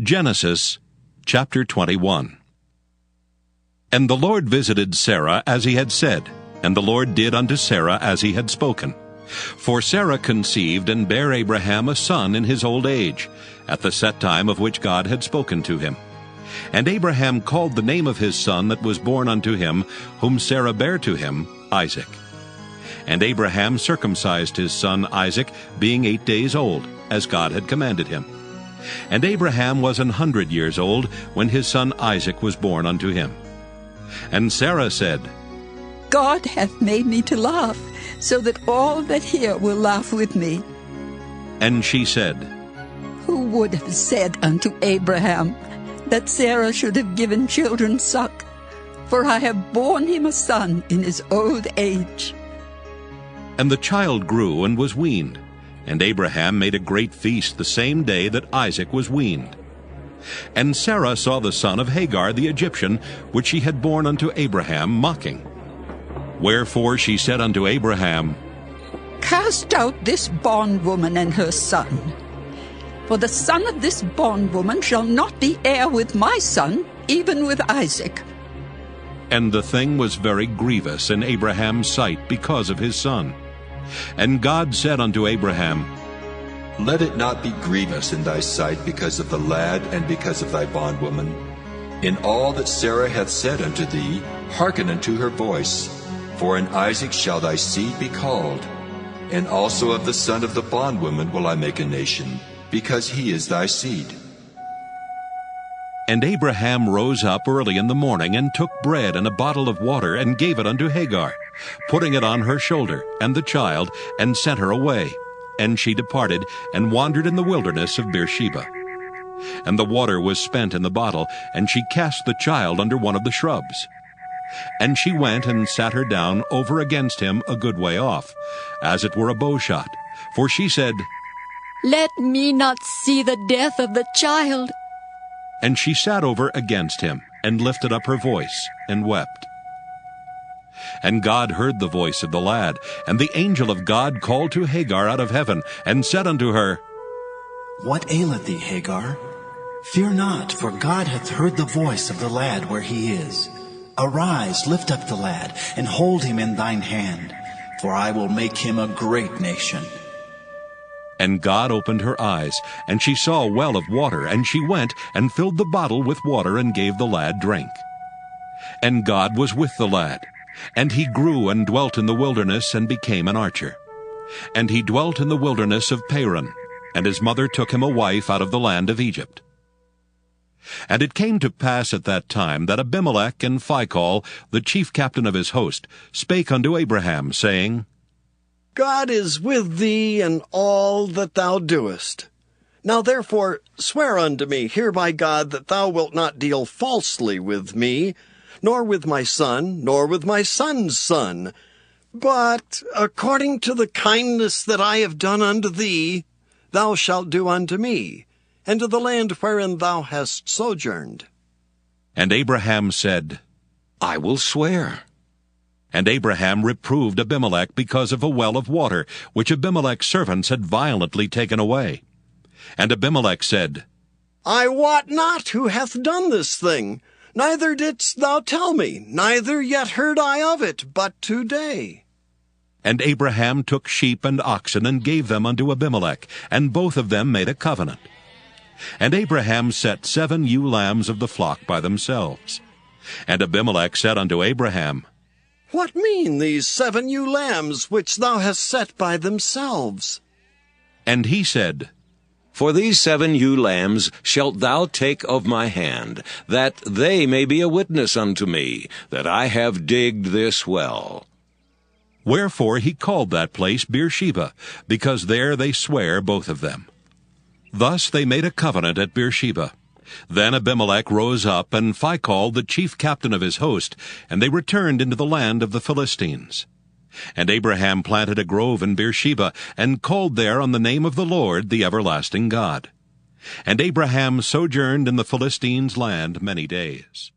Genesis chapter 21. And the Lord visited Sarah as he had said, and the Lord did unto Sarah as he had spoken. For Sarah conceived and bare Abraham a son in his old age, at the set time of which God had spoken to him. And Abraham called the name of his son that was born unto him, whom Sarah bare to him, Isaac. And Abraham circumcised his son Isaac, being 8 days old, as God had commanded him. And Abraham was 100 years old when his son Isaac was born unto him. And Sarah said, God hath made me to laugh, so that all that hear will laugh with me. And she said, Who would have said unto Abraham that Sarah should have given children suck? For I have borne him a son in his old age. And the child grew and was weaned. And Abraham made a great feast the same day that Isaac was weaned. And Sarah saw the son of Hagar the Egyptian, which she had borne unto Abraham, mocking. Wherefore she said unto Abraham, Cast out this bondwoman and her son. For the son of this bondwoman shall not be heir with my son, even with Isaac. And the thing was very grievous in Abraham's sight because of his son. And God said unto Abraham, Let it not be grievous in thy sight because of the lad and because of thy bondwoman. In all that Sarah hath said unto thee, hearken unto her voice. For in Isaac shall thy seed be called. And also of the son of the bondwoman will I make a nation, because he is thy seed. And Abraham rose up early in the morning, and took bread and a bottle of water, and gave it unto Hagar, putting it on her shoulder, and the child, and sent her away. And she departed, and wandered in the wilderness of Beersheba. And the water was spent in the bottle, and she cast the child under one of the shrubs. And she went and sat her down over against him a good way off, as it were a bowshot. For she said, Let me not see the death of the child. And she sat over against him, and lifted up her voice, and wept. And God heard the voice of the lad, and the angel of God called to Hagar out of heaven, and said unto her, What aileth thee, Hagar? Fear not, for God hath heard the voice of the lad where he is. Arise, lift up the lad, and hold him in thine hand, for I will make him a great nation. And God opened her eyes, and she saw a well of water, and she went and filled the bottle with water, and gave the lad drink. And God was with the lad, and he grew and dwelt in the wilderness, and became an archer. And he dwelt in the wilderness of Paran, and his mother took him a wife out of the land of Egypt. And it came to pass at that time that Abimelech and Phicol, the chief captain of his host, spake unto Abraham, saying, God is with thee in all that thou doest. Now therefore swear unto me here by God that thou wilt not deal falsely with me, nor with my son, nor with my son's son, but according to the kindness that I have done unto thee, thou shalt do unto me, and to the land wherein thou hast sojourned. And Abraham said, I will swear. And Abraham reproved Abimelech because of a well of water, which Abimelech's servants had violently taken away. And Abimelech said, I wot not who hath done this thing, neither didst thou tell me, neither yet heard I of it, but today. And Abraham took sheep and oxen, and gave them unto Abimelech, and both of them made a covenant. And Abraham set 7 ewe lambs of the flock by themselves. And Abimelech said unto Abraham, What mean these 7 ewe lambs which thou hast set by themselves? And he said, For these 7 ewe lambs shalt thou take of my hand, that they may be a witness unto me, that I have digged this well. Wherefore he called that place Beersheba, because there they sware both of them. Thus they made a covenant at Beersheba. Then Abimelech rose up, and Phicol the chief captain of his host, and they returned into the land of the Philistines. And Abraham planted a grove in Beersheba, and called there on the name of the Lord, the everlasting God. And Abraham sojourned in the Philistines' land many days.